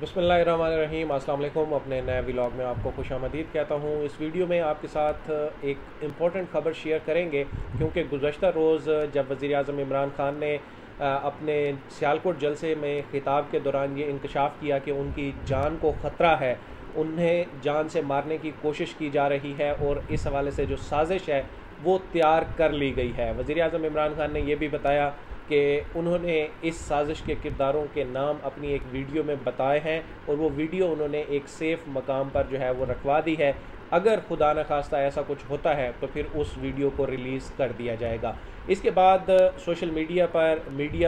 बिस्मिल्लाहिर्रहमानिर्रहीम। अस्सलाम वालेकुम। अपने नए व्लॉग में आपको खुशामदीद कहता हूँ। इस वीडियो में आपके साथ एक इम्पॉर्टेंट ख़बर शेयर करेंगे क्योंकि गुज़श्ता रोज़ जब वज़ीर आज़म इमरान ख़ान ने अपने सियालकोट जलसे में ख़िताब के दौरान ये इंकशाफ किया कि उनकी जान को ख़तरा है, उन्हें जान से मारने की कोशिश की जा रही है और इस हवाले से जो साजिश है वो तैयार कर ली गई है। वज़ीर आज़म इमरान ख़ान ने यह भी बताया कि उन्होंने इस साजिश के किरदारों के नाम अपनी एक वीडियो में बताए हैं और वो वीडियो उन्होंने एक सेफ़ मकाम पर जो है वो रखवा दी है। अगर खुदा न खास्ता ऐसा कुछ होता है तो फिर उस वीडियो को रिलीज़ कर दिया जाएगा। इसके बाद सोशल मीडिया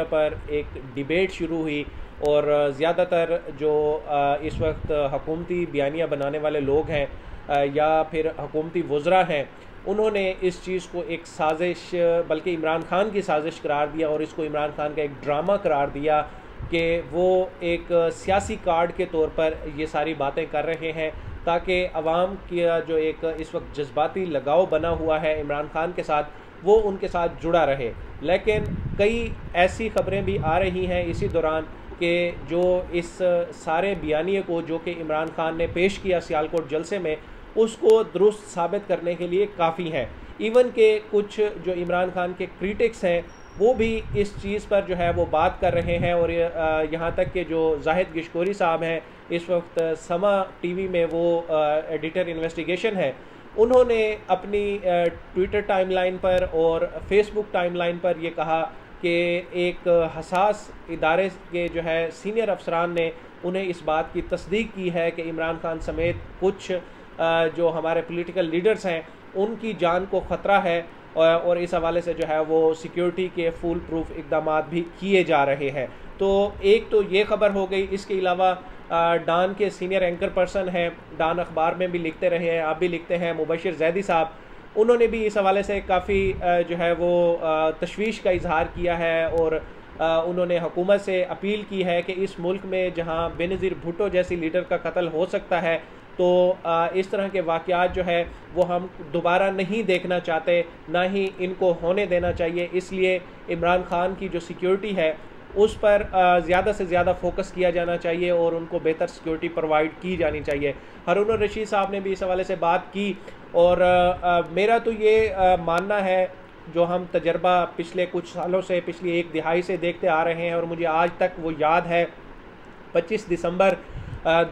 पर एक डिबेट शुरू हुई और ज़्यादातर जो इस वक्त हुकूमती बयानिया बनाने वाले लोग हैं या फिर हुकूमती वज़रा हैं, उन्होंने इस चीज़ को एक साजिश, बल्कि इमरान ख़ान की साजिश करार दिया और इसको इमरान ख़ान का एक ड्रामा करार दिया कि वो एक सियासी कार्ड के तौर पर ये सारी बातें कर रहे हैं ताकि अवाम का जो एक इस वक्त जज्बाती लगाव बना हुआ है इमरान ख़ान के साथ, वो उनके साथ जुड़ा रहे। लेकिन कई ऐसी ख़बरें भी आ रही हैं इसी दौरान कि जो इस सारे बयानिए को जो कि इमरान ख़ान ने पेश किया सियालकोट जलसे में, उसको दुरुस्त साबित करने के लिए काफ़ी हैं। इवन के कुछ जो इमरान खान के क्रिटिक्स हैं वो भी इस चीज़ पर जो है वो बात कर रहे हैं और यहाँ तक कि जो जाहिद गिशकोरी साहब हैं, इस वक्त समा टीवी में वो एडिटर इन्वेस्टिगेशन है, उन्होंने अपनी ट्विटर टाइमलाइन पर और फेसबुक टाइमलाइन पर ये कहा कि एक हसास इदारे के जो है सीनियर अफसरान ने उन्हें इस बात की तस्दीक की है कि इमरान खान समेत कुछ जो हमारे पॉलिटिकल लीडर्स हैं उनकी जान को ख़तरा है और इस हवाले से जो है वो सिक्योरिटी के फुल प्रूफ इक़दाम भी किए जा रहे हैं। तो एक तो ये ख़बर हो गई। इसके अलावा डान के सीनियर एंकर पर्सन हैं, डान अखबार में भी लिखते रहे हैं, आप भी लिखते हैं, मुबशिर जैदी साहब, उन्होंने भी इस हवाले से काफ़ी जो है वो तशवीश का इजहार किया है और उन्होंने हुकूमत से अपील की है कि इस मुल्क में जहाँ बेनज़ीर भुट्टो जैसी लीडर का कत्ल हो सकता है तो इस तरह के वाक़यात जो है वो हम दोबारा नहीं देखना चाहते, ना ही इनको होने देना चाहिए। इसलिए इमरान ख़ान की जो सिक्योरिटी है उस पर ज़्यादा से ज़्यादा फोकस किया जाना चाहिए और उनको बेहतर सिक्योरिटी प्रोवाइड की जानी चाहिए। हारून रशीद साहब ने भी इस हवाले से बात की और मेरा तो ये मानना है, जो हम तजर्बा पिछले कुछ सालों से, पिछली एक दिहाई से देखते आ रहे हैं और मुझे आज तक वो याद है, 25 दिसंबर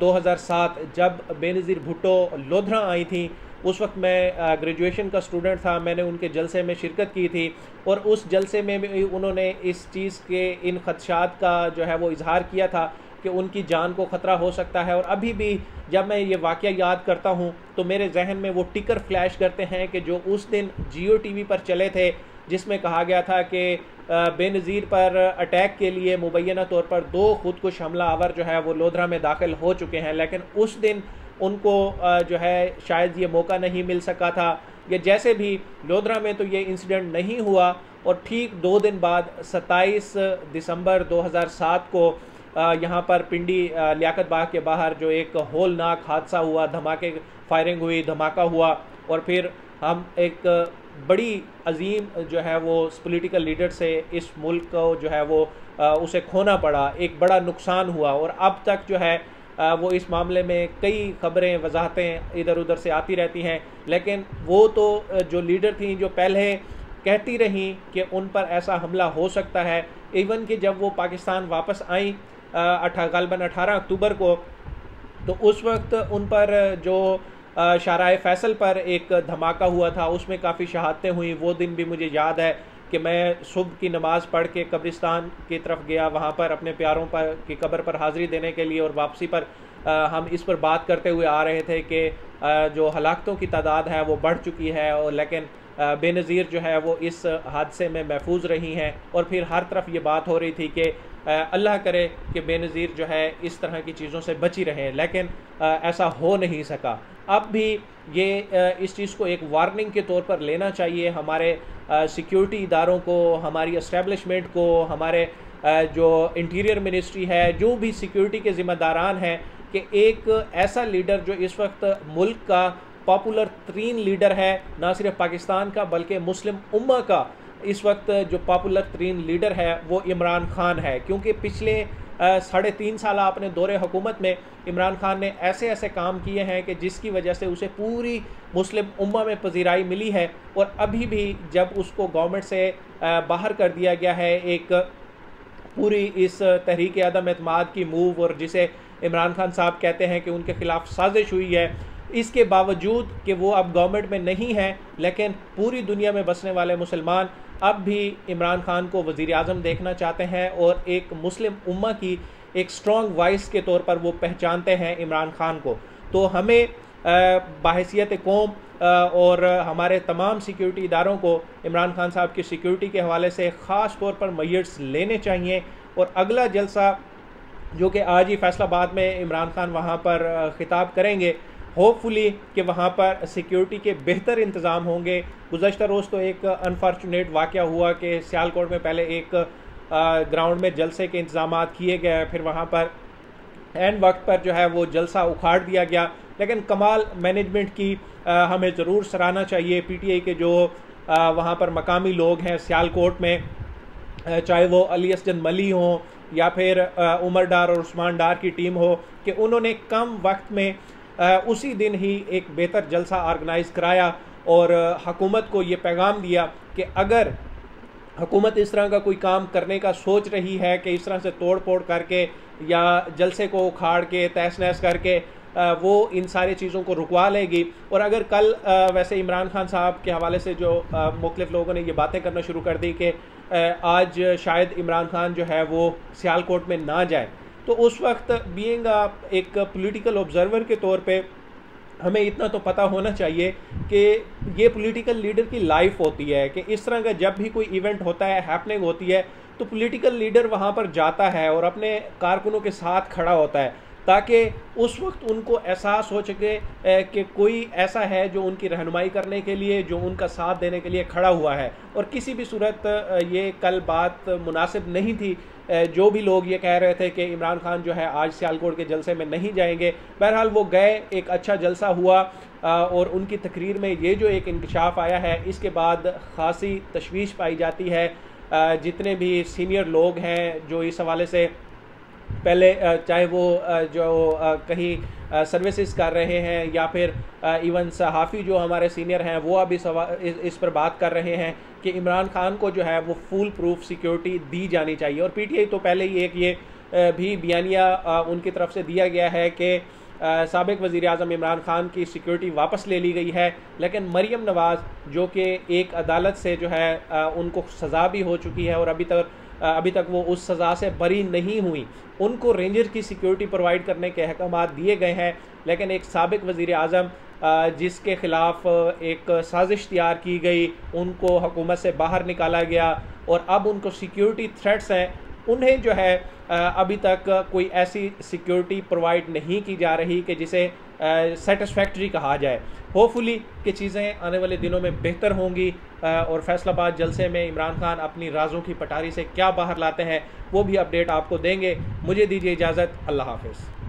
2007 जब बेनज़ीर भुट्टो लोधरा आई थी, उस वक्त मैं ग्रेजुएशन का स्टूडेंट था। मैंने उनके जलसे में शिरकत की थी और उस जलसे में भी उन्होंने इस चीज़ के इन खदशात का जो है वो इजहार किया था कि उनकी जान को ख़तरा हो सकता है। और अभी भी जब मैं ये वाक़या याद करता हूँ तो मेरे जहन में वो टिकर फ्लैश करते हैं कि जो उस दिन जियो टीवी पर चले थे, जिसमें कहा गया था कि बेनज़ीर पर अटैक के लिए मुबैना तौर पर 2 खुदकुश हमलावर जो है वो लोधरा में दाखिल हो चुके हैं, लेकिन उस दिन उनको जो है शायद ये मौका नहीं मिल सका था। या जैसे भी लोधरा में तो ये इंसिडेंट नहीं हुआ और ठीक 2 दिन बाद 27 दिसंबर 2007 को यहाँ पर पिंडी लियाकत बाग के बाहर जो एक होलनाक हादसा हुआ, फायरिंग हुई, धमाका हुआ और फिर हम एक बड़ी अजीम जो है वो पॉलिटिकल लीडर से इस मुल्क को जो है वो उसे खोना पड़ा, एक बड़ा नुकसान हुआ। और अब तक जो है वो इस मामले में कई ख़बरें, वजाहतें इधर उधर से आती रहती हैं, लेकिन वो तो जो लीडर थी जो पहले कहती रहीं कि उन पर ऐसा हमला हो सकता है। इवन कि जब वो पाकिस्तान वापस आई ग़ालिबन 18 अक्टूबर को, तो उस वक्त उन पर जो शाहराह फैसल पर एक धमाका हुआ था, उसमें काफ़ी शहादतें हुई। वो दिन भी मुझे याद है कि मैं सुबह की नमाज़ पढ़ के कब्रिस्तान की तरफ गया, वहाँ पर अपने प्यारों पर की कब्र पर हाज़िरी देने के लिए, और वापसी पर हम इस पर बात करते हुए आ रहे थे कि जो हलाकतों की तादाद है वो बढ़ चुकी है और लेकिन बेनज़ीर जो है वो इस हादसे में महफूज रही हैं। और फिर हर तरफ ये बात हो रही थी कि अल्लाह करे कि बेनज़ीर जो है इस तरह की चीज़ों से बची रहें, लेकिन ऐसा हो नहीं सका। अब भी ये इस चीज़ को एक वार्निंग के तौर पर लेना चाहिए हमारे सिक्योरिटी इदारों को, हमारी इस्टेब्लिशमेंट को, हमारे जो इंटीरियर मिनिस्ट्री है, जो भी सिक्योरिटी के ज़िम्मेदारान हैं, कि एक ऐसा लीडर जो इस वक्त मुल्क का पॉपुलर तरीन लीडर है, ना सिर्फ पाकिस्तान का बल्कि मुस्लिम उम्मा का, इस वक्त जो पॉपुलर तरीन लीडर है वो इमरान खान है। क्योंकि पिछले 3.5 साल अपने दौरे हुकूमत में इमरान खान ने ऐसे ऐसे काम किए हैं कि जिसकी वजह से उसे पूरी मुस्लिम उम्मा में पजीराई मिली है। और अभी भी जब उसको गवर्नमेंट से बाहर कर दिया गया है एक पूरी इस तहरीक अदम एतमाद की मूव, और जिसे इमरान खान साहब कहते हैं कि उनके खिलाफ साजिश हुई है, इसके बावजूद कि वो अब गवर्नमेंट में नहीं है, लेकिन पूरी दुनिया में बसने वाले मुसलमान अब भी इमरान खान को वज़ीर आज़म देखना चाहते हैं और एक मुस्लिम उम्मा की एक स्ट्रॉन्ग वॉइस के तौर पर वो पहचानते हैं इमरान खान को। तो हमें बाहैसियत कौम और हमारे तमाम सिक्योरिटी इदारों को इमरान खान साहब की सिक्योरिटी के हवाले से ख़ास तौर पर मेजर्स लेने चाहिए। और अगला जलसा जो कि आज ही फैसलाबाद में इमरान खान वहाँ पर ख़िताब करेंगे, होपफुली कि वहाँ पर सिक्योरिटी के बेहतर इंतज़ाम होंगे। गुज़श्ता रोज़ तो एक अनफॉर्चुनेट वाक़या हुआ कि सियालकोट में पहले एक ग्राउंड में जलसे के इंतज़ाम किए गए, फिर वहाँ पर एंड वक्त पर जो है वो जलसा उखाड़ दिया गया। लेकिन कमाल मैनेजमेंट की हमें ज़रूर सराहना चाहिए। पीटीआई के जो वहाँ पर मकामी लोग हैं सियालकोट में, चाहे वो अली असजद मली हों या फिर उमर डार और उस्मान डार की टीम हो, कि उन्होंने कम वक्त में उसी दिन ही एक बेहतर जलसा ऑर्गेनाइज़ कराया और हुकूमत को ये पैगाम दिया कि अगर हुकूमत इस तरह का कोई काम करने का सोच रही है कि इस तरह से तोड़ फोड़ करके या जलसे को उखाड़ के तहस नहस करके वो इन सारी चीज़ों को रुकवा लेगी। और अगर कल वैसे इमरान खान साहब के हवाले से जो मुख्तलिफ लोगों ने ये बातें करना शुरू कर दी कि आज शायद इमरान खान जो है वो सियालकोट में ना जाए, तो उस वक्त बीइंग एक पॉलिटिकल ऑब्जर्वर के तौर पे हमें इतना तो पता होना चाहिए कि ये पॉलिटिकल लीडर की लाइफ होती है कि इस तरह का जब भी कोई इवेंट होता है, हैपनिंग होती है, तो पॉलिटिकल लीडर वहाँ पर जाता है और अपने कारकुनों के साथ खड़ा होता है ताकि उस वक्त उनको एहसास हो सके कि कोई ऐसा है जो उनकी रहनुमाई करने के लिए, जो उनका साथ देने के लिए खड़ा हुआ है। और किसी भी सूरत ये कल बात मुनासिब नहीं थी जो भी लोग ये कह रहे थे कि इमरान खान जो है आज सियालकोट के जलसे में नहीं जाएंगे। बहरहाल वो गए, एक अच्छा जलसा हुआ और उनकी तकरीर में ये जो एक इंकशाफ आया है, इसके बाद ख़ासी तशवीश पाई जाती है। जितने भी सीनियर लोग हैं जो इस हवाले से पहले चाहे वो जो कहीं सर्विसेज कर रहे हैं या फिर इवन सहाफ़ी जो हमारे सीनियर हैं, वो अब इस पर बात कर रहे हैं कि इमरान खान को जो है वो फुल प्रूफ सिक्योरिटी दी जानी चाहिए। और पीटीआई तो पहले ही एक ये भी बयानिया उनकी तरफ से दिया गया है कि साबिक वज़ीर आज़म इमरान खान की सिक्योरिटी वापस ले ली गई है, लेकिन मरीम नवाज़ जो कि एक अदालत से जो है उनको सज़ा भी हो चुकी है और अभी तक वो उस सज़ा से बरी नहीं हुई, उनको रेंजर की सिक्योरिटी प्रोवाइड करने के अहकाम दिए गए हैं। लेकिन एक साबिक वज़ीर आज़म जिसके ख़िलाफ़ एक साजिश तैयार की गई, उनको हुकूमत से बाहर निकाला गया और अब उनको सिक्योरिटी थ्रेट्स हैं, उन्हें जो है अभी तक कोई ऐसी सिक्योरिटी प्रोवाइड नहीं की जा रही कि जिसे सेटिस्फैक्ट्री कहा जाए। होपफुली कि चीज़ें आने वाले दिनों में बेहतर होंगी और फैसलाबाद जलसे में इमरान खान अपनी राजों की पटारी से क्या बाहर लाते हैं वो भी अपडेट आपको देंगे। मुझे दीजिए इजाज़त, अल्लाह हाफ़िज़।